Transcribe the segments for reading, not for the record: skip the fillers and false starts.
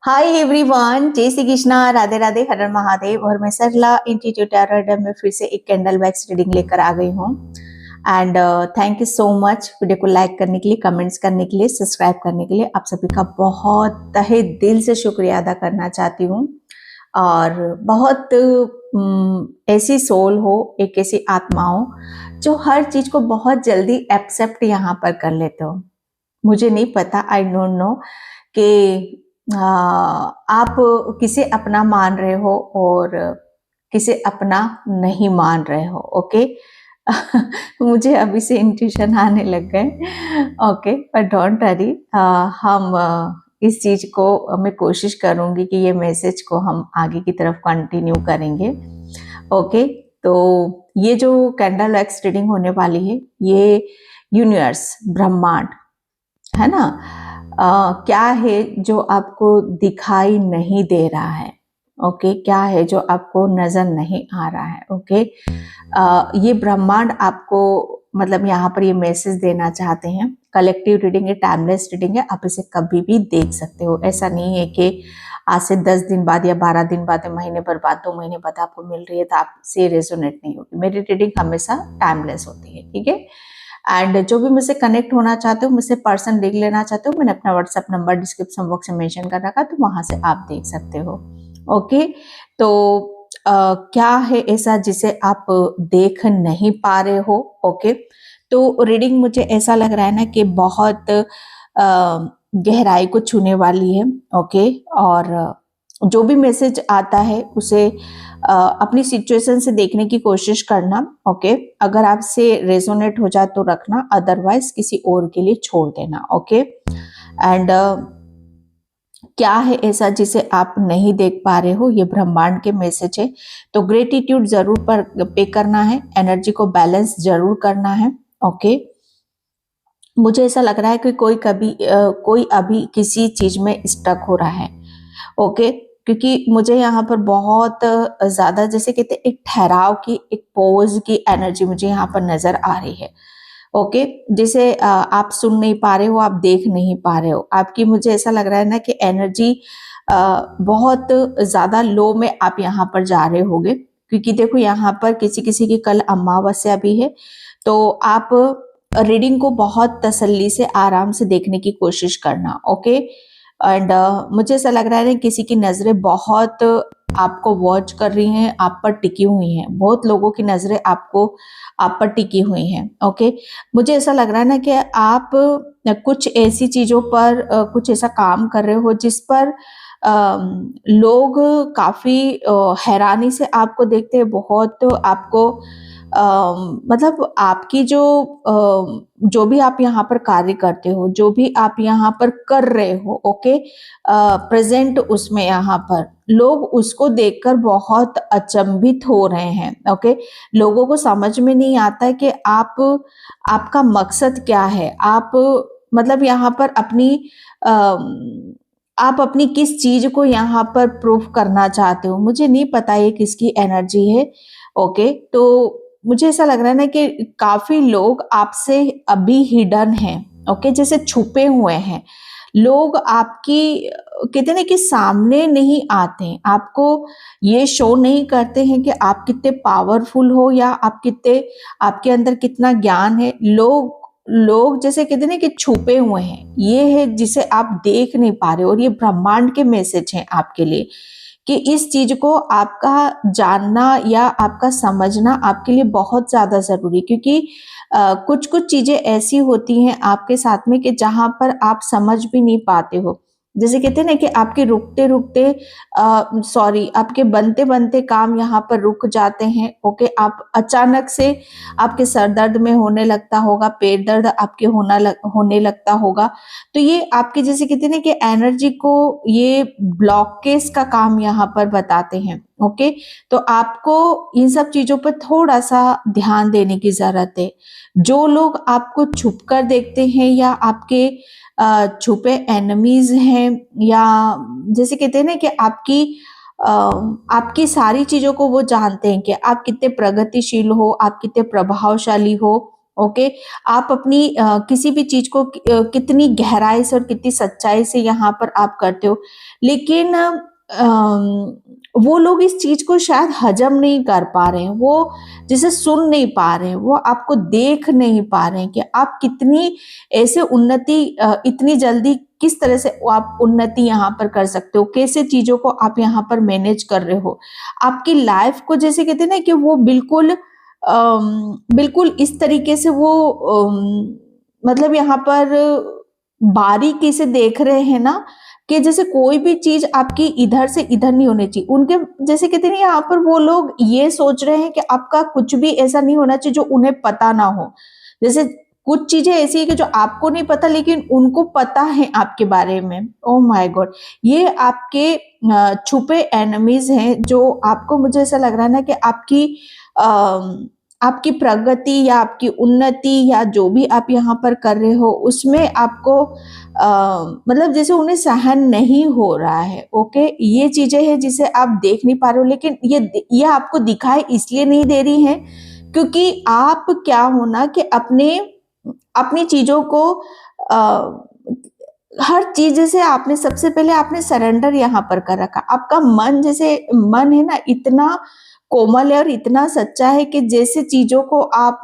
Hi everyone, जय श्री कृष्णा, राधे राधे, हर हर महादेव। और मैं सरला इंस्टीट्यूट टैरो में फिर से एक कैंडल वैक्स रीडिंग लेकर आ गई हूँ। And thank you so much video को लाइक करने के लिए, कमेंट्स करने के लिए, सब्सक्राइब करने के लिए। आप सभी का बहुत तहे दिल से शुक्रिया अदा करना चाहती हूँ। और बहुत ऐसी सोल हो, एक ऐसी आत्मा हो जो हर चीज को बहुत जल्दी एक्सेप्ट यहाँ पर कर लेते हो। मुझे नहीं पता, आई डोंट नो कि आप किसे अपना मान रहे हो और किसे अपना नहीं मान रहे हो। ओके मुझे अभी से इंट्यूशन आने लग गए। ओके, पर डोंट वरी, हम इस चीज को मैं कोशिश करूंगी कि ये मैसेज को हम आगे की तरफ कंटिन्यू करेंगे। ओके, तो ये जो कैंडल वैक्स रीडिंग होने वाली है, ये यूनिवर्स, ब्रह्मांड है ना, क्या है जो आपको दिखाई नहीं दे रहा है। ओके, क्या है जो आपको नजर नहीं आ रहा है। ओके, ये ब्रह्मांड आपको मतलब यहाँ पर ये मैसेज देना चाहते हैं। कलेक्टिव रीडिंग है, टाइमलेस रीडिंग है, आप इसे कभी भी देख सकते हो। ऐसा नहीं है कि आज से 10 दिन बाद या 12 दिन बाद या महीने भर बाद, 2 महीने बाद आपको मिल रही है तो आपसे रेजोनेट नहीं होगी। मेरी रीडिंग हमेशा टाइमलेस होती है, ठीक है। एंड जो भी मुझसे कनेक्ट होना चाहते हो, मुझसे पर्सन देख लेना चाहते हो, मैंने अपना व्हाट्सएप नंबर डिस्क्रिप्शन बॉक्स में मेंशन कर रखा, तो वहां से आप देख सकते हो। ओके, तो क्या है ऐसा जिसे आप देख नहीं पा रहे हो। ओके, तो रीडिंग मुझे ऐसा लग रहा है ना कि बहुत गहराई को छूने वाली है। ओके, और जो भी मैसेज आता है उसे अपनी सिचुएशन से देखने की कोशिश करना। ओके, अगर आपसे रेजोनेट हो जाए तो रखना, अदरवाइज किसी और के लिए छोड़ देना। ओके, एंड क्या है ऐसा जिसे आप नहीं देख पा रहे हो, ये ब्रह्मांड के मैसेज है। तो ग्रेटिट्यूड जरूर पर पे करना है, एनर्जी को बैलेंस जरूर करना है। ओके, मुझे ऐसा लग रहा है कि कोई अभी किसी चीज में स्टक हो रहा है। ओके, क्योंकि मुझे यहाँ पर बहुत ज्यादा, जैसे कहते हैं, एक ठहराव की, एक पोज की एनर्जी मुझे यहाँ पर नजर आ रही है। ओके, जिसे आप सुन नहीं पा रहे हो, आप देख नहीं पा रहे हो। आपकी, मुझे ऐसा लग रहा है ना कि एनर्जी बहुत ज्यादा लो में आप यहाँ पर जा रहे होगे। क्योंकि देखो, यहाँ पर किसी किसी की कल अमावस्या भी है, तो आप रीडिंग को बहुत तसल्ली से, आराम से देखने की कोशिश करना। ओके, एंड मुझे ऐसा लग रहा है किसी की नजरें बहुत आपको वॉच कर रही हैं, आप पर टिकी हुई हैं। बहुत लोगों की नजरें आप पर टिकी हुई हैं। ओके, मुझे ऐसा लग रहा है ना कि आप कुछ ऐसी चीजों पर कुछ ऐसा काम कर रहे हो जिस पर लोग काफी हैरानी से आपको देखते हैं। बहुत आपको मतलब आपकी जो भी आप यहाँ पर कार्य करते हो, जो भी आप यहाँ पर कर रहे हो, ओके, प्रेजेंट उसमें यहाँ पर लोग उसको देखकर बहुत अचंभित हो रहे हैं। ओके, लोगों को समझ में नहीं आता है कि आपका मकसद क्या है। आप मतलब यहाँ पर आप अपनी किस चीज को यहाँ पर प्रूफ करना चाहते हो। मुझे नहीं पता ये किसकी एनर्जी है। ओके, तो मुझे ऐसा लग रहा है ना कि काफी लोग आपसे अभी हिडन हैं। ओके, जैसे छुपे हुए हैं। लोग आपकी, कहते ना कि सामने नहीं आते हैं, आपको ये शो नहीं करते हैं कि आप कितने पावरफुल हो या आपके अंदर कितना ज्ञान है। लोग जैसे कहते ना कि छुपे हुए हैं, ये है जिसे आप देख नहीं पा रहे हो। और ये ब्रह्मांड के मैसेज हैं आपके लिए कि इस चीज को आपका जानना या आपका समझना आपके लिए बहुत ज्यादा जरूरी। क्योंकि कुछ कुछ चीजें ऐसी होती हैं आपके साथ में कि जहां पर आप समझ भी नहीं पाते हो। जैसे कहते हैं ना कि आपके रुकते रुकते, सॉरी, आपके बनते बनते काम यहाँ पर रुक जाते हैं। ओके, आप अचानक से आपके सर दर्द में होने लगता होगा, पेट दर्द आपके होने लगता होगा। तो ये आपके, जैसे कहते हैं ना कि एनर्जी को ये ब्लॉकेज का काम यहाँ पर बताते हैं। ओके, तो आपको इन सब चीजों पर थोड़ा सा ध्यान देने की जरूरत है। जो लोग आपको छुप कर देखते हैं या आपके छुपे एनिमीज हैं, या जैसे कहते हैं ना कि आपकी सारी चीजों को वो जानते हैं कि आप कितने प्रगतिशील हो, आप कितने प्रभावशाली हो। ओके। आप अपनी किसी भी चीज को कितनी गहराई से और कितनी सच्चाई से यहाँ पर आप करते हो, लेकिन वो लोग इस चीज को शायद हजम नहीं कर पा रहे हैं, वो जिसे सुन नहीं पा रहे हैं, वो आपको देख नहीं पा रहे हैं कि आप कितनी ऐसे उन्नति इतनी जल्दी किस तरह से आप उन्नति यहाँ पर कर सकते हो, कैसे चीजों को आप यहाँ पर मैनेज कर रहे हो। आपकी लाइफ को जैसे कहते हैं ना कि वो बिल्कुल बिल्कुल इस तरीके से वो मतलब यहाँ पर बारीकी से देख रहे हैं ना, कि जैसे कोई भी चीज आपकी इधर से इधर नहीं होनी चाहिए। उनके जैसे कहते हैं यहाँ पर वो लोग ये सोच रहे हैं कि आपका कुछ भी ऐसा नहीं होना चाहिए जो उन्हें पता ना हो। जैसे कुछ चीजें ऐसी है कि जो आपको नहीं पता लेकिन उनको पता है आपके बारे में। ओह माय गॉड, ये आपके छुपे एनिमीज हैं जो आपको, मुझे ऐसा लग रहा है ना कि आपकी प्रगति या आपकी उन्नति या जो भी आप यहाँ पर कर रहे हो उसमें आपको मतलब जैसे उन्हें सहन नहीं हो रहा है। ओके, ये चीजें हैं जिसे आप देख नहीं पा रहे हो, लेकिन ये आपको दिखाई इसलिए नहीं दे रही है क्योंकि आप क्या हो ना कि अपनी चीजों को हर चीज जैसे आपने सबसे पहले आपने सरेंडर यहाँ पर कर रखा। आपका मन, जैसे मन है ना, इतना कोमल है और इतना सच्चा है कि जैसे चीजों को आप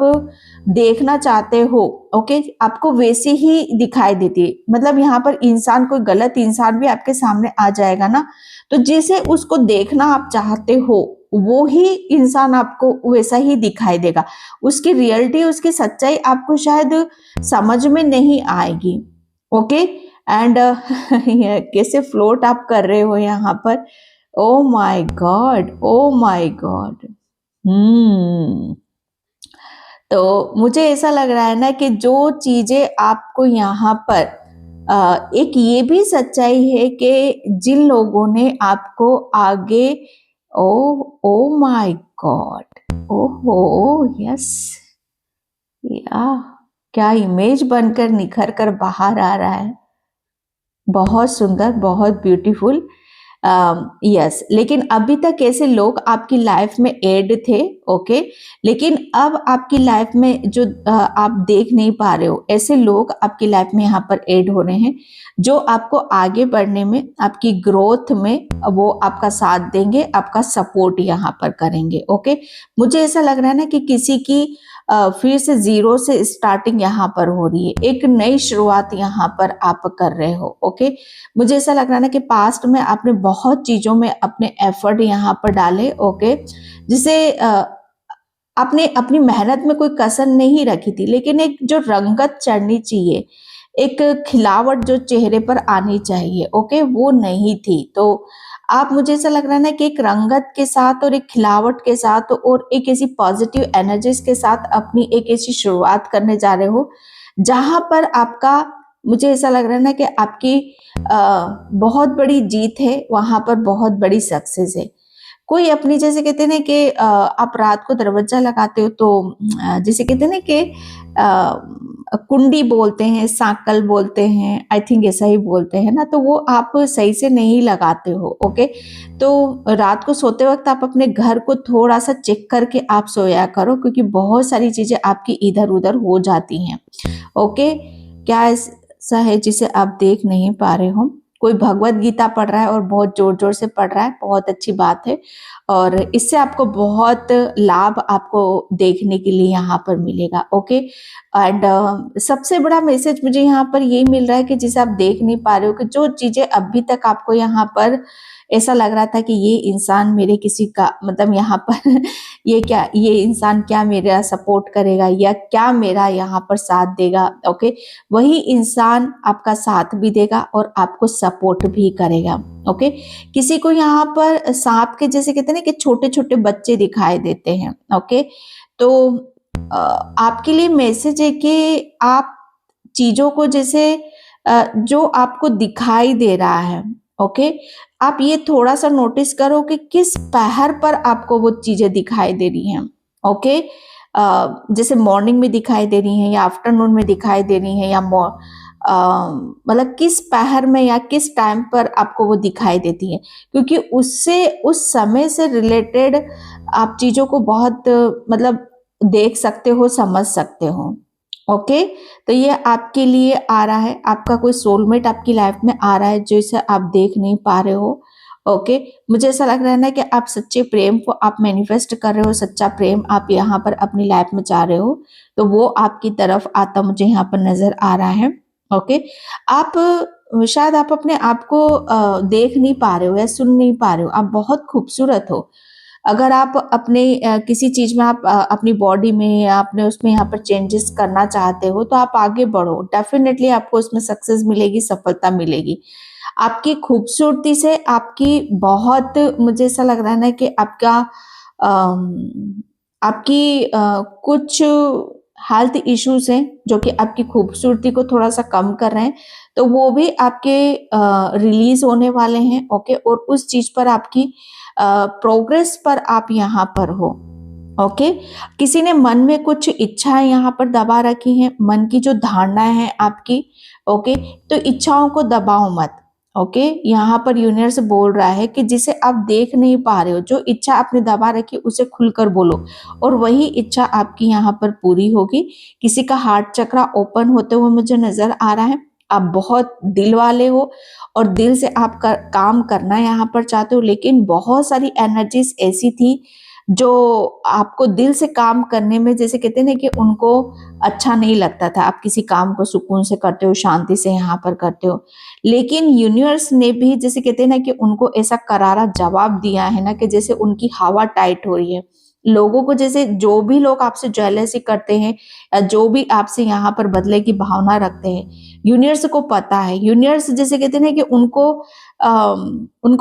देखना चाहते हो, ओके, आपको वैसे ही दिखाई देती है। मतलब यहाँ पर इंसान, कोई गलत इंसान भी आपके सामने आ जाएगा ना, तो जैसे उसको देखना आप चाहते हो वो ही इंसान आपको वैसा ही दिखाई देगा। उसकी रियलिटी, उसकी सच्चाई आपको शायद समझ में नहीं आएगी। ओके, एंड कैसे फ्लोट आप कर रहे हो यहाँ पर। Oh my God, oh my God. तो मुझे ऐसा लग रहा है ना कि जो चीजें आपको यहाँ पर एक ये भी सच्चाई है कि जिन लोगों ने आपको आगे, ओ ओ माय गॉड, ओहो यस, या क्या इमेज बनकर निखर कर बाहर आ रहा है। बहुत सुंदर, बहुत ब्यूटीफुल। यस, लेकिन अभी तक ऐसे लोग आपकी लाइफ में ऐड थे, ओके, लेकिन अब आपकी लाइफ में जो आप देख नहीं पा रहे हो, ऐसे लोग आपकी लाइफ में यहाँ पर ऐड हो रहे हैं जो आपको आगे बढ़ने में, आपकी ग्रोथ में वो आपका साथ देंगे, आपका सपोर्ट यहाँ पर करेंगे। ओके, मुझे ऐसा लग रहा है ना कि किसी की फिर से जीरो से स्टार्टिंग यहाँ पर हो रही है, एक नई शुरुआत यहाँ पर आप कर रहे हो। ओके, मुझे ऐसा लग रहा है ना कि पास्ट में आपने बहुत चीजों में अपने एफर्ट यहाँ पर डाले, ओके, जिसे आपने अपनी मेहनत में कोई कसर नहीं रखी थी, लेकिन एक जो रंगत चढ़नी चाहिए, एक खिलावट जो चेहरे पर आनी चाहिए, ओके, वो नहीं थी। तो आप, मुझे ऐसा लग रहा है ना कि एक रंगत के साथ और एक खिलावट के साथ और एक ऐसी पॉजिटिव एनर्जीज के साथ अपनी एक ऐसी शुरुआत करने जा रहे हो जहां पर आपका, मुझे ऐसा लग रहा है ना कि आपकी बहुत बड़ी जीत है, वहां पर बहुत बड़ी सक्सेस है। कोई अपनी, जैसे कहते हैं ना कि आप रात को दरवाजा लगाते हो तो जैसे कहते हैं ना कि कुंडी बोलते हैं, सांकल बोलते हैं, आई थिंक ऐसा ही बोलते हैं ना, तो वो आप सही से नहीं लगाते हो। ओके, तो रात को सोते वक्त आप अपने घर को थोड़ा सा चेक करके आप सोया करो, क्योंकि बहुत सारी चीजें आपकी इधर उधर हो जाती हैं। ओके, क्या ऐसा है जिसे आप देख नहीं पा रहे हो? कोई भगवत गीता पढ़ रहा है और बहुत जोर जोर से पढ़ रहा है, बहुत अच्छी बात है, और इससे आपको बहुत लाभ आपको देखने के लिए यहाँ पर मिलेगा। ओके, एंड सबसे बड़ा मैसेज मुझे यहाँ पर यही मिल रहा है कि जिसे आप देख नहीं पा रहे हो, कि जो चीजें अभी तक आपको यहाँ पर ऐसा लग रहा था कि ये इंसान मेरे किसी का, मतलब यहाँ पर ये इंसान क्या मेरा सपोर्ट करेगा या क्या मेरा यहाँ पर साथ देगा, ओके, वही इंसान आपका साथ भी देगा और आपको सपोर्ट भी करेगा। ओके, किसी को यहाँ पर सांप के, जैसे कहते हैं ना कि छोटे छोटे बच्चे दिखाई देते हैं। ओके, तो आपके लिए मैसेज है कि आप चीजों को, जैसे जो आपको दिखाई दे रहा है, ओके, आप ये थोड़ा सा नोटिस करो कि किस पहर पर आपको वो चीजें दिखाई दे रही हैं। ओके, जैसे मॉर्निंग में दिखाई दे रही हैं या आफ्टरनून में दिखाई दे रही हैं, या मतलब किस पहर में या किस टाइम पर आपको वो दिखाई देती है, क्योंकि उससे, उस समय से रिलेटेड आप चीजों को बहुत मतलब देख सकते हो, समझ सकते हो। ओके। तो ये आपके लिए आ रहा है, आपका कोई सोलमेट आपकी लाइफ में आ रहा है जिसे आप देख नहीं पा रहे हो। ओके। मुझे ऐसा लग रहा है ना कि आप सच्चे प्रेम को आप मैनिफेस्ट कर रहे हो, सच्चा प्रेम आप यहाँ पर अपनी लाइफ में चाह रहे हो, तो वो आपकी तरफ आता मुझे यहाँ पर नजर आ रहा है। ओके। आप शायद आप अपने आप को देख नहीं पा रहे हो या सुन नहीं पा रहे हो, आप बहुत खूबसूरत हो। अगर आप अपने किसी चीज में आप अपनी बॉडी में या अपने उसमें यहाँ पर चेंजेस करना चाहते हो तो आप आगे बढ़ो, डेफिनेटली आपको उसमें सक्सेस मिलेगी, सफलता मिलेगी। आपकी खूबसूरती से आपकी बहुत, मुझे ऐसा लग रहा है ना कि आपका आपकी कुछ हेल्थ इश्यूज हैं जो कि आपकी खूबसूरती को थोड़ा सा कम कर रहे हैं, तो वो भी आपके रिलीज होने वाले हैं। ओके। और उस चीज पर आपकी प्रोग्रेस पर आप यहाँ पर हो। ओके। किसी ने मन में कुछ इच्छाएं यहाँ पर दबा रखी हैं, मन की जो धारणा है आपकी। ओके। तो इच्छाओं को दबाओ मत। ओके। यहाँ पर यूनिवर्स बोल रहा है कि जिसे आप देख नहीं पा रहे हो, जो इच्छा आपने दबा रखी उसे खुलकर बोलो और वही इच्छा आपकी यहाँ पर पूरी होगी। किसी का हार्ट चक्रा ओपन होते हुए मुझे नजर आ रहा है। आप बहुत दिल वाले हो और दिल से आप काम करना यहाँ पर चाहते हो, लेकिन बहुत सारी एनर्जीज ऐसी थी जो आपको दिल से काम करने में, जैसे कहते हैं ना कि उनको अच्छा नहीं लगता था। आप किसी काम को सुकून से करते हो, शांति से यहाँ पर करते हो, लेकिन यूनिवर्स ने भी जैसे कहते हैं ना कि उनको ऐसा करारा जवाब दिया है ना कि जैसे उनकी हवा टाइट हो रही है। लोगों को, जैसे जो भी लोग आपसे जेलसी करते हैं या जो भी आपसे यहाँ पर बदले की भावना रखते हैं, यूनिवर्स को पता है। यूनिवर्स जैसे कहते हैं ना कि उनको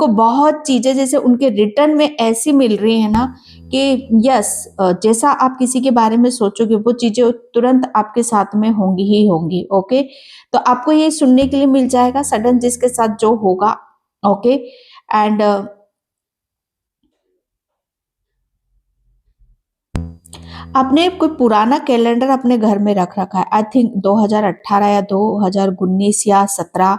बहुत चीजें जैसे उनके रिटर्न में ऐसी मिल रही है ना कि यस, जैसा आप किसी के बारे में सोचोगे वो चीजें तुरंत आपके साथ में होंगी ही होंगी। ओके। तो आपको ये सुनने के लिए मिल जाएगा सडन जिसके साथ जो होगा। ओके। एंड आपने कोई पुराना कैलेंडर अपने घर में रख रखा है, आई थिंक 2018 या 2019 या 17,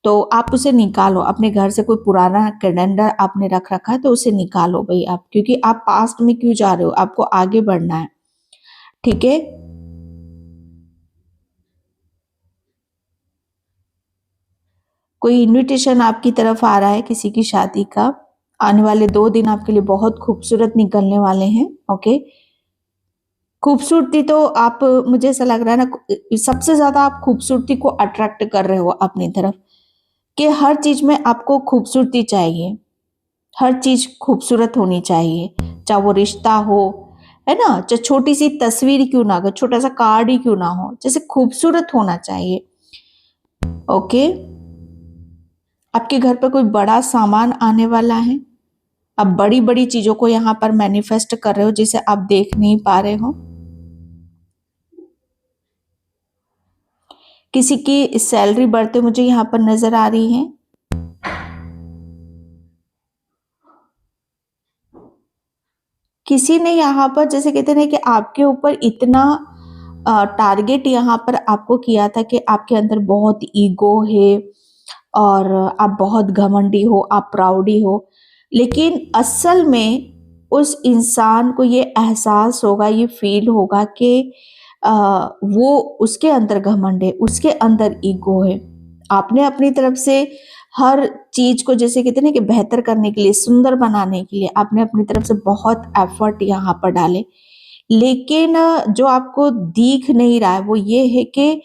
तो आप उसे निकालो। अपने घर से कोई पुराना कैलेंडर आपने रख रखा है तो उसे निकालो भाई आप, क्योंकि आप पास्ट में क्यों जा रहे हो, आपको आगे बढ़ना है। ठीक है। कोई इनविटेशन आपकी तरफ आ रहा है किसी की शादी का, आने वाले 2 दिन आपके लिए बहुत खूबसूरत निकलने वाले हैं। ओके। खूबसूरती तो आप, मुझे ऐसा लग रहा है ना, सबसे ज्यादा आप खूबसूरती को अट्रैक्ट कर रहे हो अपनी तरफ, कि हर चीज में आपको खूबसूरती चाहिए, हर चीज खूबसूरत होनी चाहिए, चाहे वो रिश्ता हो, है ना, चाहे छोटी सी तस्वीर क्यों ना हो, छोटा सा कार्ड ही क्यों ना हो, जैसे खूबसूरत होना चाहिए। ओके। आपके घर पर कोई बड़ा सामान आने वाला है, आप बड़ी बड़ी चीजों को यहाँ पर मैनिफेस्ट कर रहे हो जिसे आप देख नहीं पा रहे हो। किसी की सैलरी बढ़ते मुझे यहाँ पर नजर आ रही है। किसी ने यहाँ पर जैसे कहते हैं ना कि आपके ऊपर इतना टारगेट यहाँ पर आपको किया था कि आपके अंदर बहुत ईगो है और आप बहुत घमंडी हो, आप प्राउडी हो, लेकिन असल में उस इंसान को ये एहसास होगा, ये फील होगा कि वो, उसके अंदर घमंड है, उसके अंदर ईगो है। आपने अपनी तरफ से हर चीज को, जैसे कहते हैं ना कि बेहतर करने के लिए, सुंदर बनाने के लिए आपने अपनी तरफ से बहुत एफर्ट यहाँ पर डाले, लेकिन जो आपको दिख नहीं रहा है वो ये है कि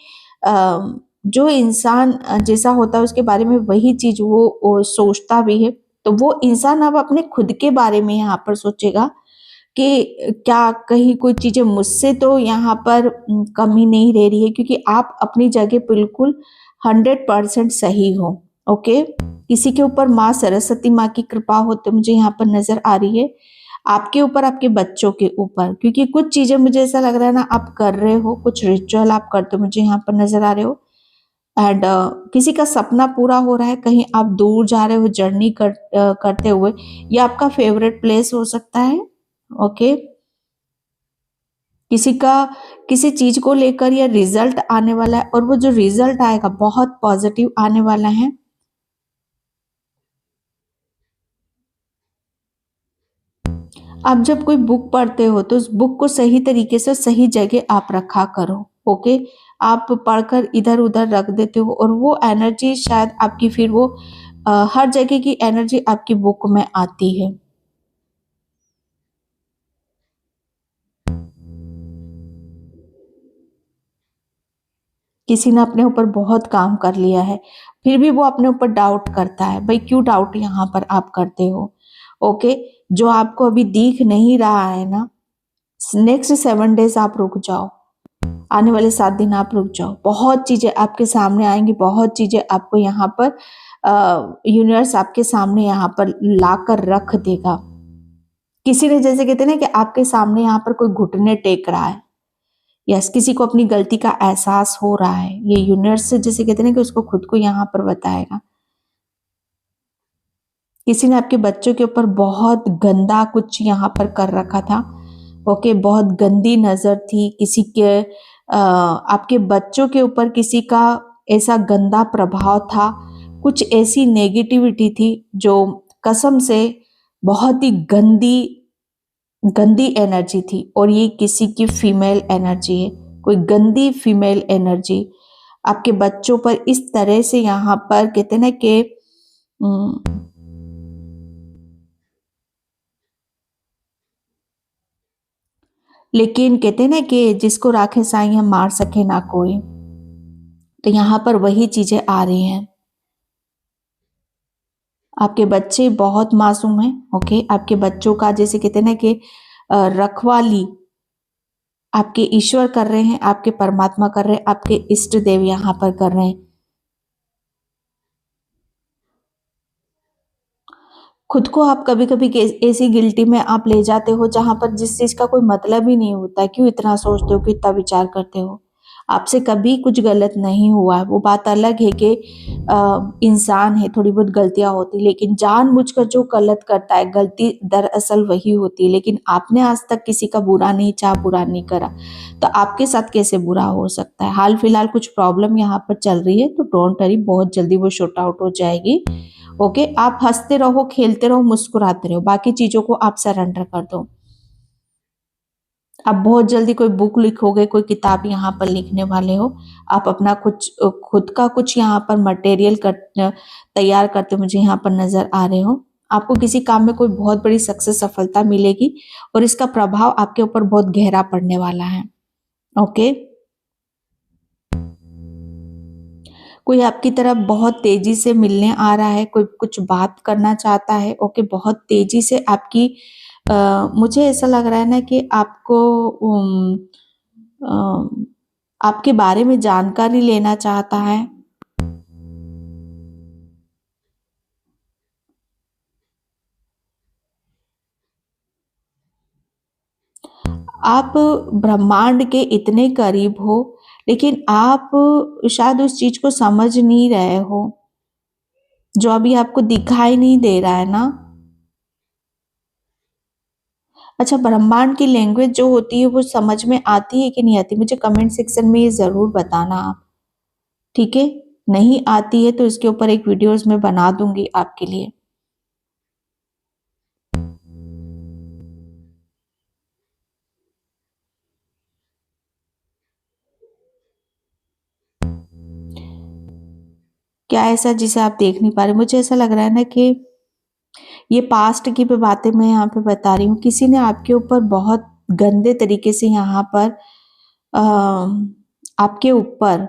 जो इंसान जैसा होता है उसके बारे में वही चीज वो सोचता भी है। तो वो इंसान अब अपने खुद के बारे में यहाँ पर सोचेगा कि क्या कहीं कोई चीजें मुझसे तो यहाँ पर कमी नहीं रह रही है, क्योंकि आप अपनी जगह बिल्कुल 100% सही हो। ओके। किसी के ऊपर माँ सरस्वती माँ की कृपा हो तो मुझे यहाँ पर नजर आ रही है, आपके ऊपर, आपके बच्चों के ऊपर, क्योंकि कुछ चीजें मुझे ऐसा लग रहा है ना आप कर रहे हो, कुछ रिचुअल आप करते हो मुझे यहाँ पर नजर आ रहे हो। एंड किसी का सपना पूरा हो रहा है, कहीं आप दूर जा रहे हो जर्नी करते हुए, ये आपका फेवरेट प्लेस हो सकता है। ओके। किसी का किसी चीज को लेकर या रिजल्ट आने वाला है और वो जो रिजल्ट आएगा बहुत पॉजिटिव आने वाला है। आप जब कोई बुक पढ़ते हो तो उस बुक को सही तरीके से सही जगह आप रखा करो। ओके, आप पढ़कर इधर उधर रख देते हो और वो एनर्जी शायद आपकी फिर वो हर जगह की एनर्जी आपकी बुक में आती है। किसी ने अपने ऊपर बहुत काम कर लिया है, फिर भी वो अपने ऊपर डाउट करता है। भाई क्यों डाउट यहाँ पर आप करते हो? ओके, जो आपको अभी दिख नहीं रहा है ना, नेक्स्ट 7 डेज आप रुक जाओ, आने वाले 7 दिन आप रुक जाओ, बहुत चीजें आपके सामने आएंगी, बहुत चीजें आपको यहाँ पर यूनिवर्स आपके सामने यहाँ पर लाकर रख देगा। किसी ने, जैसे कहते हैं ना कि आपके सामने यहाँ पर कोई घुटने टेक रहा है, यस, किसी को अपनी गलती का एहसास हो रहा है, ये यूनिवर्स से जैसे कहते हैं ना कि उसको खुद को यहाँ पर बताएगा। किसी ने आपके बच्चों के ऊपर बहुत गंदा कुछ यहाँ पर कर रखा था। ओके, बहुत गंदी नजर थी किसी के, आपके बच्चों के ऊपर किसी का ऐसा गंदा प्रभाव था, कुछ ऐसी नेगेटिविटी थी जो कसम से बहुत ही गंदी गंदी एनर्जी थी। और ये किसी की फीमेल एनर्जी है, कोई गंदी फीमेल एनर्जी आपके बच्चों पर इस तरह से यहाँ पर कहते हैं ना कि लेकिन कहते हैं ना कि जिसको राखे साईं हम मार सके ना कोई, तो यहाँ पर वही चीजें आ रही हैं। आपके बच्चे बहुत मासूम हैं। ओके, आपके बच्चों का जैसे कहते हैं ना कि रखवाली आपके ईश्वर कर रहे हैं, आपके परमात्मा कर रहे हैं, आपके इष्ट देव यहाँ पर कर रहे हैं। खुद को आप कभी कभी ऐसी गिल्टी में आप ले जाते हो जहां पर जिस चीज का कोई मतलब ही नहीं होता, क्यों इतना सोचते हो, क्यों इतना विचार करते हो? आपसे कभी कुछ गलत नहीं हुआ है, वो बात अलग है कि इंसान है, थोड़ी बहुत गलतियां होती, लेकिन जानबूझकर जो गलत करता है, गलती दरअसल वही होती है। लेकिन आपने आज तक किसी का बुरा नहीं चाहा, बुरा नहीं करा, तो आपके साथ कैसे बुरा हो सकता है? हाल फिलहाल कुछ प्रॉब्लम यहाँ पर चल रही है, तो डोंट वरी, बहुत जल्दी वो शॉर्ट आउट हो जाएगी। ओके, आप हंसते रहो, खेलते रहो, मुस्कुराते रहो, बाकी चीजों को आप सरेंडर कर दो। आप बहुत जल्दी कोई बुक लिखोगे, कोई किताब यहाँ पर लिखने वाले हो, आप अपना कुछ खुद का कुछ यहाँ पर मटेरियल तैयार करते मुझे यहाँ पर नजर आ रहे हो। आपको किसी काम में कोई बहुत बड़ी सक्सेस, सफलता मिलेगी और इसका प्रभाव आपके ऊपर बहुत गहरा पड़ने वाला है। ओके, कोई आपकी तरफ बहुत तेजी से मिलने आ रहा है, कोई कुछ बात करना चाहता है। ओके, बहुत तेजी से आपकी मुझे ऐसा लग रहा है ना कि आपको आपके बारे में जानकारी लेना चाहता है। आप ब्रह्मांड के इतने करीब हो, लेकिन आप शायद उस चीज को समझ नहीं रहे हो, जो अभी आपको दिखाई नहीं दे रहा है ना। अच्छा, ब्रह्मांड की लैंग्वेज जो होती है वो समझ में आती है कि नहीं आती? मुझे कमेंट सेक्शन में ये जरूर बताना आप, ठीक है? नहीं आती है तो इसके ऊपर एक वीडियोस में बना दूंगी आपके लिए। क्या ऐसा जिसे आप देख नहीं पा रहे? मुझे ऐसा लग रहा है ना कि ये पास्ट की भी बातें मैं यहाँ पे बता रही हूँ। किसी ने आपके ऊपर बहुत गंदे तरीके से यहाँ पर आपके ऊपर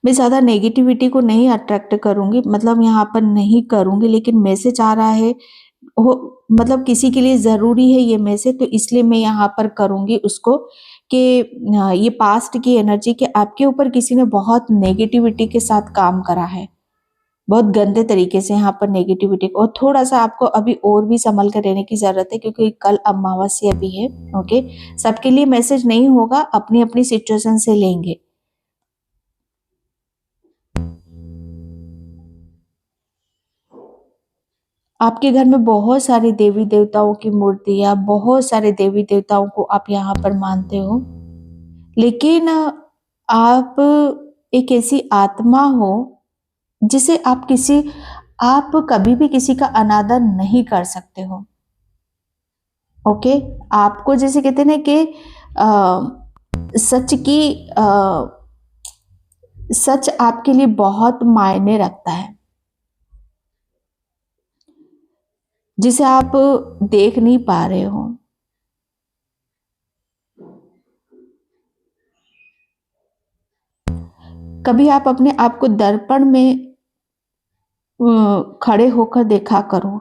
मैं ज्यादा नेगेटिविटी को नहीं अट्रैक्ट करूंगी, मतलब यहाँ पर नहीं करूंगी, लेकिन मैसेज आ रहा है हो, मतलब किसी के लिए जरूरी है ये मैसेज, तो इसलिए मैं यहाँ पर करूंगी उसको कि ये पास्ट की एनर्जी के आपके ऊपर किसी ने बहुत नेगेटिविटी के साथ काम करा है, बहुत गंदे तरीके से यहाँ पर नेगेटिविटी को, और थोड़ा सा आपको अभी और भी संभल कर रहने की जरूरत है, क्योंकि कल अमावस्या भी है। ओके, सबके लिए मैसेज नहीं होगा, अपनी अपनी सिचुएशन से लेंगे। आपके घर में बहुत सारे देवी देवताओं की मूर्तियां, बहुत सारे देवी देवताओं को आप यहाँ पर मानते हो, लेकिन आप एक ऐसी आत्मा हो जिसे आप कभी भी किसी का अनादर नहीं कर सकते हो। ओके, आपको जैसे कहते हैं ना कि सच की सच आपके लिए बहुत मायने रखता है, जिसे आप देख नहीं पा रहे हो। कभी आप अपने आप को दर्पण में खड़े होकर देखा करो।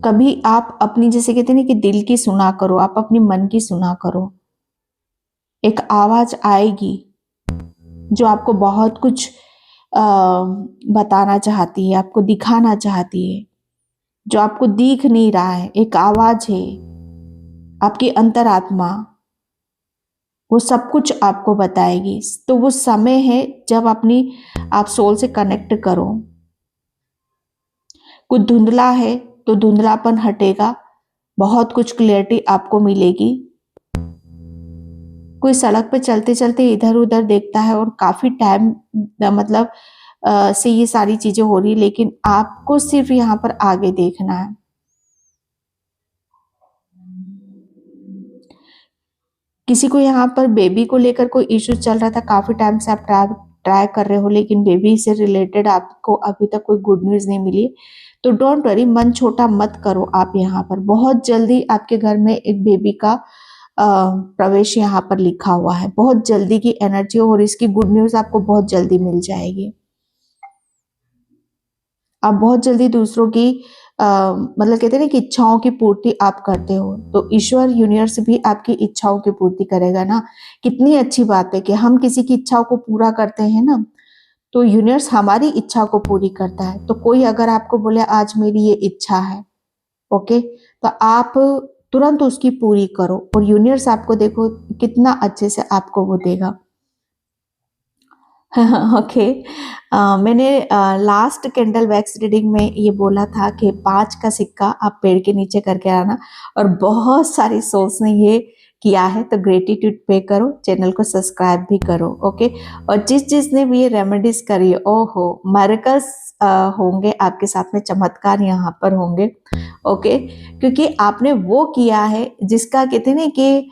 कभी आप अपनी जैसे कहते हैं ना कि दिल की सुना करो, आप अपनी मन की सुना करो। एक आवाज आएगी जो आपको बहुत कुछ बताना चाहती है, आपको दिखाना चाहती है, जो आपको दिख नहीं रहा है। एक आवाज है, आपकी अंतरात्मा, वो सब कुछ आपको बताएगी। तो वो समय है जब अपनी आप सोल से कनेक्ट करो। कुछ धुंधला है तो धुंधलापन हटेगा, बहुत कुछ क्लियरिटी आपको मिलेगी। कोई सड़क पे चलते चलते इधर उधर देखता है और काफी टाइम मतलब से ये सारी चीजें हो रही, लेकिन आपको सिर्फ यहाँ पर आगे देखना है। किसी को यहाँ पर बेबी को लेकर कोई इश्यू चल रहा था, काफी टाइम से आप ट्राई कर रहे हो, लेकिन बेबी से रिलेटेड आपको अभी तक कोई गुड न्यूज नहीं मिली, तो डोंट वरी, मन छोटा मत करो। आप यहाँ पर बहुत जल्दी आपके घर में एक बेबी का प्रवेश यहाँ पर लिखा हुआ है। बहुत जल्दी की एनर्जी और इसकी गुड न्यूज आपको बहुत जल्दी मिल जाएगी। आप बहुत जल्दी दूसरों की मतलब कहते हैं ना कि इच्छाओं की पूर्ति आप करते हो, तो ईश्वर यूनिवर्स भी आपकी इच्छाओं की पूर्ति करेगा ना। कितनी अच्छी बात है कि हम किसी की इच्छाओं को पूरा करते हैं ना, तो यूनिवर्स हमारी इच्छा को पूरी करता है। तो कोई अगर आपको बोले आज मेरी ये इच्छा है, ओके, तो आप तुरंत उसकी पूरी करो और यूनिवर्स आपको देखो कितना अच्छे से आपको वो देगा। ओके, मैंने लास्ट कैंडल वैक्स रीडिंग में ये बोला था कि 5 का सिक्का आप पेड़ के नीचे करके आना, और बहुत सारी सोल्स ने ये किया है, तो ग्रेटिट्यूड पे करो, चैनल को सब्सक्राइब भी करो। ओके, और जिस जिसने भी ये रेमेडीज करी, ओहो मिरेकल्स होंगे आपके साथ में, चमत्कार यहाँ पर होंगे। ओके, क्योंकि आपने वो किया है जिसका कहते हैं ना कि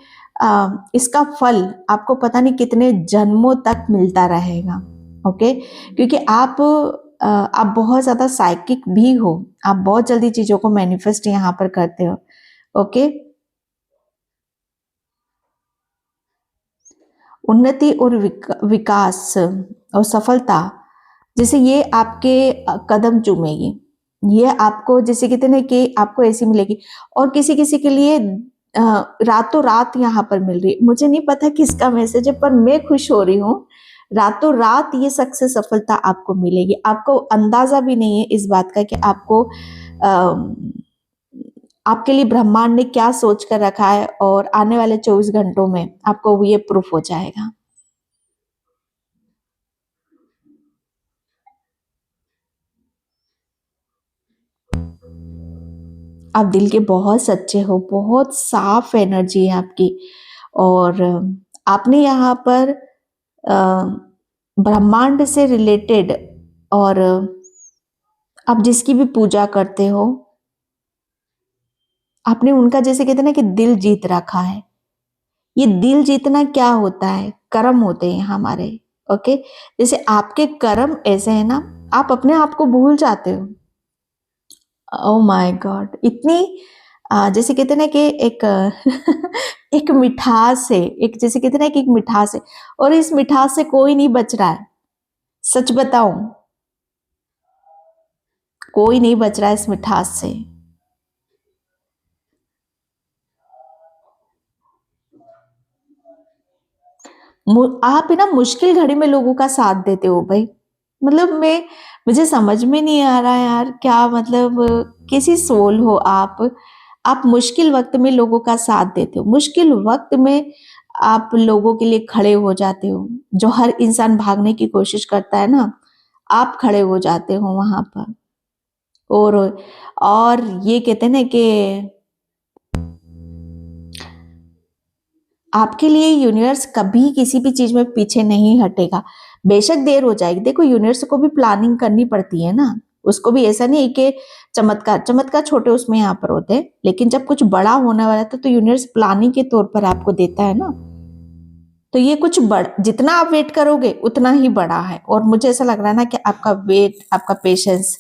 इसका फल आपको पता नहीं कितने जन्मों तक मिलता रहेगा। ओके, क्योंकि आप बहुत ज्यादा साइकिक भी हो, आप बहुत जल्दी चीजों को मैनिफेस्ट यहाँ पर करते हो। ओके, उन्नति और विकास और सफलता, जैसे ये आपके कदम चूमेगी, ये आपको जैसे कहते हैं ना कि आपको ऐसी मिलेगी। और किसी किसी के लिए रातों रात यहाँ पर मिल रही है, मुझे नहीं पता किसका मैसेज है, पर मैं खुश हो रही हूँ। रातों रात ये सक्सेस सफलता आपको मिलेगी, आपको अंदाजा भी नहीं है इस बात का कि आपको आपके लिए ब्रह्मांड ने क्या सोच कर रखा है, और आने वाले 24 घंटों में आपको ये प्रूफ हो जाएगा। आप दिल के बहुत सच्चे हो, बहुत साफ एनर्जी है आपकी, और आपने यहाँ पर ब्रह्मांड से रिलेटेड, और आप जिसकी भी पूजा करते हो, आपने उनका जैसे कहते हैं ना कि दिल जीत रखा है। ये दिल जीतना क्या होता है, कर्म होते हैं हमारे। ओके, जैसे आपके कर्म ऐसे है ना, आप अपने आप को भूल जाते हो। ओ माय गॉड, इतनी जैसे कहते हैं ना कि एक एक मिठास है, एक जैसे कहते हैं ना कि एक मिठास है, और इस मिठास से कोई नहीं बच रहा है। सच बताऊं, कोई नहीं बच रहा है इस मिठास से। आप है ना मुश्किल घड़ी में लोगों का साथ देते हो भाई। मतलब मुझे समझ में नहीं आ रहा है यार, क्या मतलब कैसी सोल हो आप मुश्किल वक्त में लोगों का साथ देते हो, मुश्किल वक्त में आप लोगों के लिए खड़े हो जाते हो। जो हर इंसान भागने की कोशिश करता है ना, आप खड़े हो जाते हो वहां पर। और और ये कहते हैं ना कि आपके लिए यूनिवर्स कभी किसी भी चीज में पीछे नहीं हटेगा। बेशक देर हो जाएगी, देखो यूनिवर्स को भी प्लानिंग करनी पड़ती है ना। उसको भी ऐसा नहीं है कि चमत्कार चमत्कार छोटे उसमें यहाँ पर होते हैं, लेकिन जब कुछ बड़ा होने वाला था तो यूनिवर्स प्लानिंग के तौर पर आपको देता है ना। तो ये कुछ बड़ा, जितना आप वेट करोगे उतना ही बड़ा है। और मुझे ऐसा लग रहा है ना कि आपका वेट, आपका पेशेंस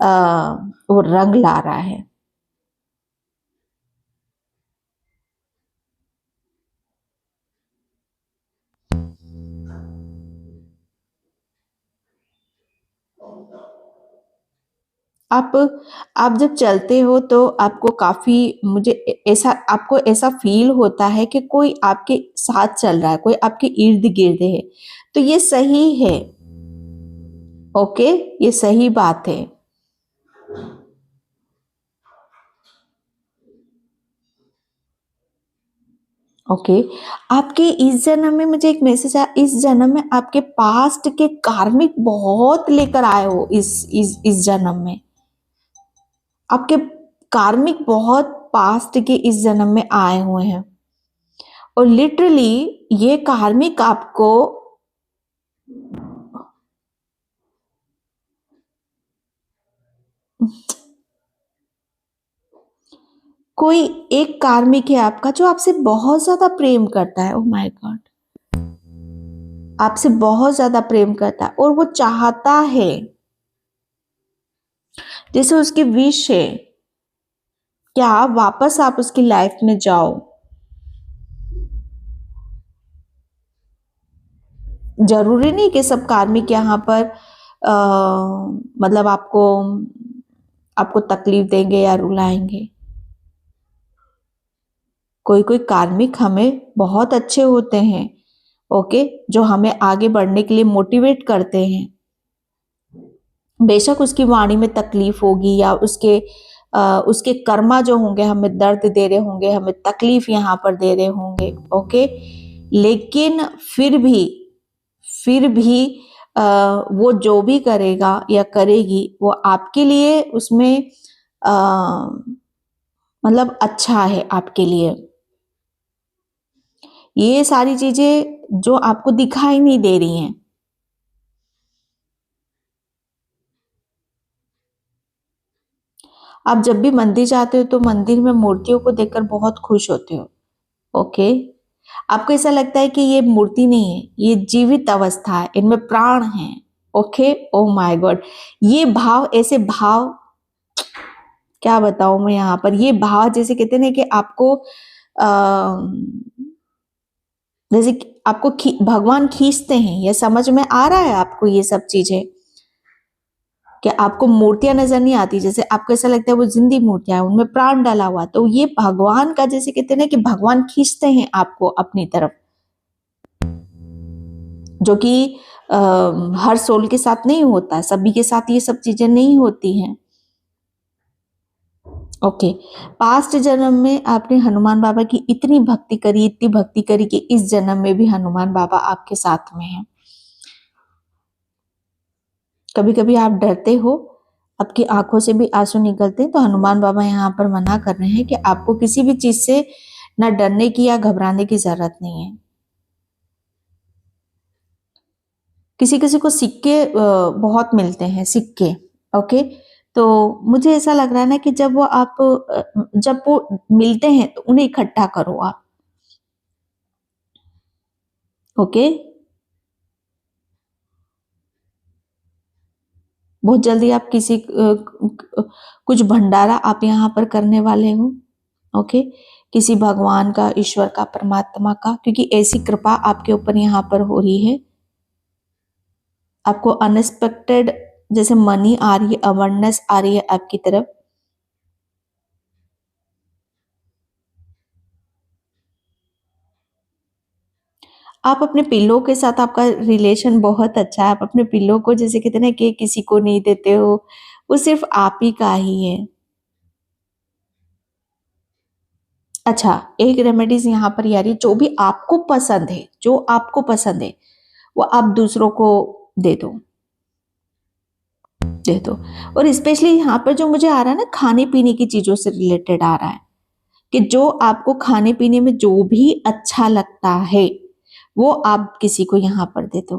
वो रंग ला रहा है। आप आप जब चलते हो तो आपको काफी, मुझे ऐसा, आपको ऐसा फील होता है कि कोई आपके साथ चल रहा है, कोई आपके इर्द गिर्द है। तो ये सही है। ओके, ये सही बात है। ओके, आपके इस जन्म में, मुझे एक मैसेज आया, इस जन्म में आपके पास्ट के कार्मिक बहुत लेकर आए हो। इस जन्म में आपके कार्मिक बहुत पास्ट के इस जन्म में आए हुए हैं। और लिटरली ये कार्मिक आपको कोई एक कार्मिक है आपका जो आपसे बहुत ज्यादा प्रेम करता है। ओह माय गॉड, आपसे बहुत ज्यादा प्रेम करता है और वो चाहता है, जैसे उसकी विश है, क्या वापस आप उसकी लाइफ में जाओ। जरूरी नहीं कि सब कार्मिक यहाँ पर मतलब आपको आपको तकलीफ देंगे या रुलाएंगे। कोई कोई कार्मिक हमें बहुत अच्छे होते हैं, ओके, जो हमें आगे बढ़ने के लिए मोटिवेट करते हैं। बेशक उसकी वाणी में तकलीफ होगी या उसके कर्मा जो होंगे हमें दर्द दे रहे होंगे, हमें तकलीफ यहाँ पर दे रहे होंगे, ओके, लेकिन फिर भी वो जो भी करेगा या करेगी वो आपके लिए उसमें मतलब अच्छा है आपके लिए। ये सारी चीजें जो आपको दिखाई नहीं दे रही हैं। आप जब भी मंदिर जाते हो तो मंदिर में मूर्तियों को देखकर बहुत खुश होते हो, ओके। आपको ऐसा लगता है कि ये मूर्ति नहीं है, ये जीवित अवस्था है, इनमें प्राण है, ओके। ओ माय गॉड, ये भाव, ऐसे भाव क्या बताऊं मैं यहाँ पर, ये भाव जैसे कहते हैं ना कि आपको जैसे कि आपको भगवान खींचते हैं। ये समझ में आ रहा है आपको ये सब चीजें, कि आपको मूर्तियां नजर नहीं आती, जैसे आपको ऐसा लगता है वो जिंदी मूर्तियां हैं, उनमें प्राण डाला हुआ। तो ये भगवान का, जैसे कहते हैं ना कि भगवान खींचते हैं आपको अपनी तरफ, जो कि हर सोल के साथ नहीं होता, सभी के साथ ये सब चीजें नहीं होती हैं, ओके। पास्ट जन्म में आपने हनुमान बाबा की इतनी भक्ति करी, इतनी भक्ति करी कि इस जन्म में भी हनुमान बाबा आपके साथ में हैं। कभी कभी आप डरते हो, आपकी आंखों से भी आंसू निकलते हैं, तो हनुमान बाबा यहाँ पर मना कर रहे हैं कि आपको किसी भी चीज से ना डरने की या घबराने की जरूरत नहीं है। किसी किसी को सिक्के बहुत मिलते हैं, सिक्के, ओके। तो मुझे ऐसा लग रहा है ना कि जब वो मिलते हैं तो उन्हें इकट्ठा करो आप, ओके। बहुत जल्दी आप कुछ भंडारा आप यहाँ पर करने वाले हो, ओके, किसी भगवान का, ईश्वर का, परमात्मा का, क्योंकि ऐसी कृपा आपके ऊपर यहाँ पर हो रही है। आपको अनएक्सपेक्टेड जैसे मनी आ रही है, अवेयरनेस आ रही है आपकी तरफ। आप अपने पिल्लो के साथ, आपका रिलेशन बहुत अच्छा है। आप अपने पिल्लो को, जैसे कहते हैं ना कि किसी को नहीं देते हो, वो सिर्फ आप ही का ही है। अच्छा, एक रेमेडीज यहाँ पर यारी, जो भी आपको पसंद है, जो आपको पसंद है वो आप दूसरों को दे दो, दे दो। और स्पेशली यहाँ पर जो मुझे आ रहा है ना, खाने पीने की चीजों से रिलेटेड आ रहा है, कि जो आपको खाने पीने में जो भी अच्छा लगता है वो आप किसी को यहाँ पर दे दो।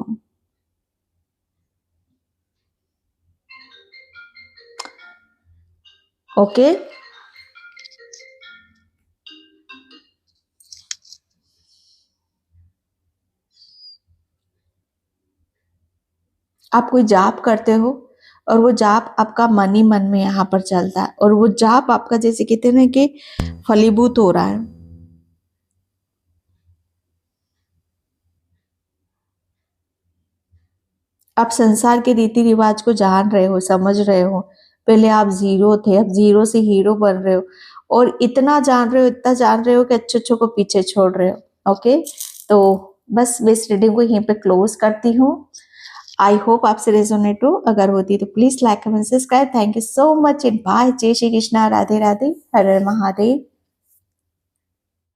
ओके। आप कोई जाप करते हो और वो जाप आपका मन ही मन में यहाँ पर चलता है, और वो जाप आपका जैसे कहते हैं ना कि फलीभूत हो रहा है। आप संसार के रीति रिवाज को जान रहे हो, समझ रहे हो। पहले आप जीरो थे, अब जीरो से हीरो बन रहे हो, और इतना जान रहे हो, इतना जान रहे हो कि अच्छे अच्छों को पीछे छोड़ रहे हो। ओके, तो बस मैं इस रीडिंग को यहीं पे क्लोज करती हूँ। आई होप आपसे रेजोनेट हो। अगर होती तो please like comment subscribe. Thank you so much and bye. जय श्री कृष्णा, राधे राधे, हर हर महादेव।